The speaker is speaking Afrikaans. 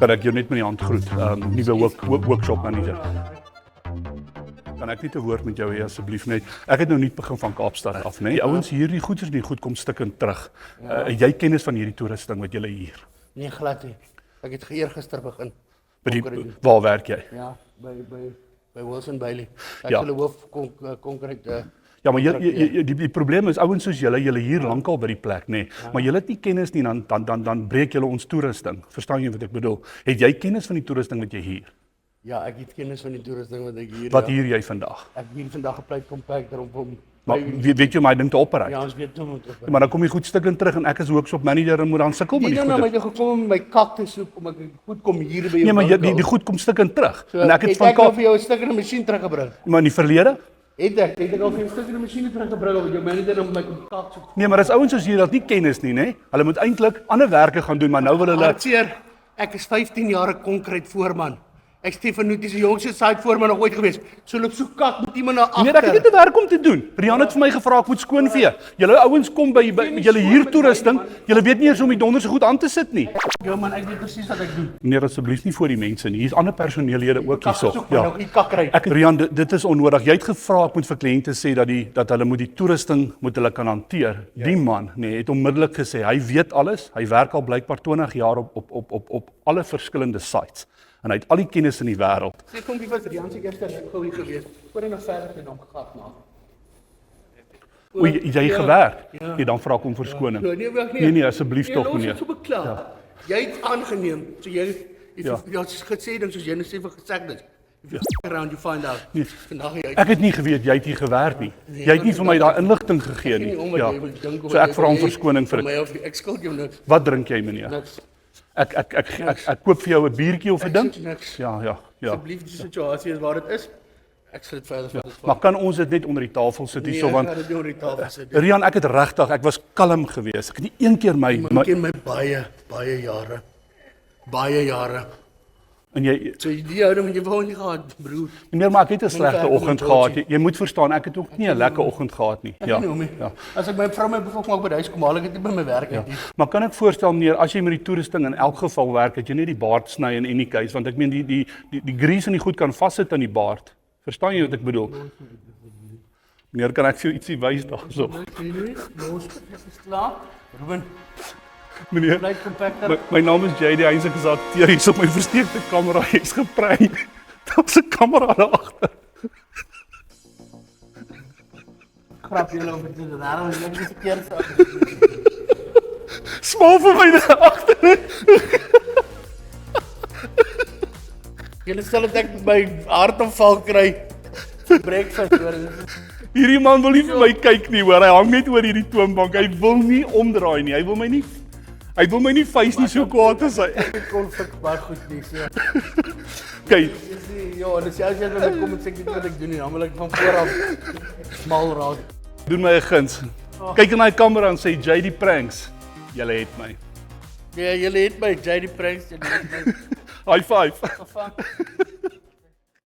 Kan ek jou net met die hand groet, nuwe workshop manager. Kan ek net 'n woord met jou hê asseblief net? Ek het nou nie begin van Kaapstad af, né? Die ouens hier, die goeders nie goed kom stikkend terug. Jy kennis van hierdie toerusting wat julle hier. Nee, glad nie. Ek het eergister begin. Waar werk jy? Ja, by Wilson Bailey. Ek Ja. hulle hoof konkrete. Ja, maar die probleem is ouens soos julle hier lankal by die plek, nê. Maar julle het nie kennis nie, dan breek julle ons toerusting. Verstaan jy wat ek bedoel? Het jy kennis van die toerusting wat jy hier? Ja, ek het kennis van die toerusting wat ek hier. Wat hier jy vandag? Ek hier vandag 'n plate compactor om Maar weet jy my ding te operate? Ja, ons weet hoe om te operate. Maar dan kom jy goed stukkend terug en ek is workshop manager en moet dan sukkel met die nou goeders. maar jy gekom om my kak te soek om ek goed kom hier by jou. Nee, maar die goed kom stukkend terug. So, En ek het van nou Kaap, vir jou 'n stuk in 'n masjien teruggebring. maar in die verlede? Het ek al vir 'n stuk in 'n masjien teruggebring of jou manager om my kom kak soek. Nee, maar dis ouens soos hier wat nie kennis nie, nê. Hulle moet eintlik ander werke gaan doen, maar nou wil hulle Hartseer, ek is 15 jaar 'n konkrete voorman. Ek Stefan Nuut is die jongste site voorman nog ooit gewees. So loop so kak met iemand na agter. Nee, ek het net 'n werk om te doen. Rian het vir my gevra ek moet skoonvee. Julle ouens kom by julle hier toerusting. Julle weet nie eens hoe om die donder se goed aan te sit nie. Ja man, ek weet presies wat ek doen. Meneer, asseblief nie voor die mense nie. Hier's ander personeellede ook hierso. Ja. Die kak ry. Rian, dit is onnodig. Jy het gevra ek moet vir kliënte sê dat hulle moet die toerusting moet hulle kan hanteer. Ja. Die man, nee, het onmiddellik gesê hy weet alles. Hy werk al blykbaar 20 jaar op alle verskillende sites. En hy het al die kennis in die wêreld. Sê kom wie was Rian se eerste net gou hier gewees. Voor hy nog verder met hom gegaan na. O, jy gewerk. Ja, dan vra ek om verskoning. Nee, asseblief tog meneer. Jy is so beklaar. Jy het aangeneem. So jy het gesê ding soos jy net sê vir gesê dit. If you around you find out. Nee. Vandag jy. Ek het nie geweet jy het hier gewerk nie. Jy het nie vir my daai inligting gegee nie. Ja. So ek vra om verskoning vir dit. Ek skuld jou niks. Wat drink jy meneer? Niks. Ek koop vir jou 'n biertjie of 'n ding? Niks. Ja. Asseblief die situasie is waar dit is. Ek sal dit verder vat. Maar kan ons dit net onder die tafel sit hierso want Ek gaan dit nie onder die tafel sit. Rian, ek het regtig, ek was kalm geweest. Ek het nie een keer Jy ken my baie jare. Baie jare. En jy So die houding wat jy wou nie gehad, broer. meneer, maar ek het 'n slegte oggend gehad. Jy moet verstaan, ek het ook nie 'n lekker oggend gehad nie. Ja. As ek my vrou my bevolk maak by die huis kom, haal ek dit nie by my werk uit nie. Maar kan ek voorstel meneer, as jy met die toerusting in elk geval werk, dat jy net die baard sny in any case, want ek meen die grease en die goed kan vassit aan die baard. Verstaan jy wat ek bedoel? Meneer, kan ek vir jou ietsie wys daarso? Is klaar? Ruben, Meneer, plate compactor. my naam is JD, hy's 'n gesakteer hier op my versteekte kamera. Hy's geprei. Daar's 'n kamera daar agter. Grap julle of dit is daarom net die verkeerde sak. Smaal vir my daar agter. Julle sal dit ek by hartaanval kry. Breakfast hoor. Hierdie man wil nie vir my kyk nie, hoor. Hy hang net oor hierdie toonbank. Hy wil nie omdraai nie. Hy wil my nie face nie so kwaad as hy. Ek kon fik baie goed nie. So. Kyk, Ja, dis as jy net kom en sê dit wat ek doen nie, dan wil ek van voor af smal raak. doen my 'n guns. Kyk in my kamera en sê JD Pranks. Julle het my. Ja, julle het my JD Pranks. High five. Gefang.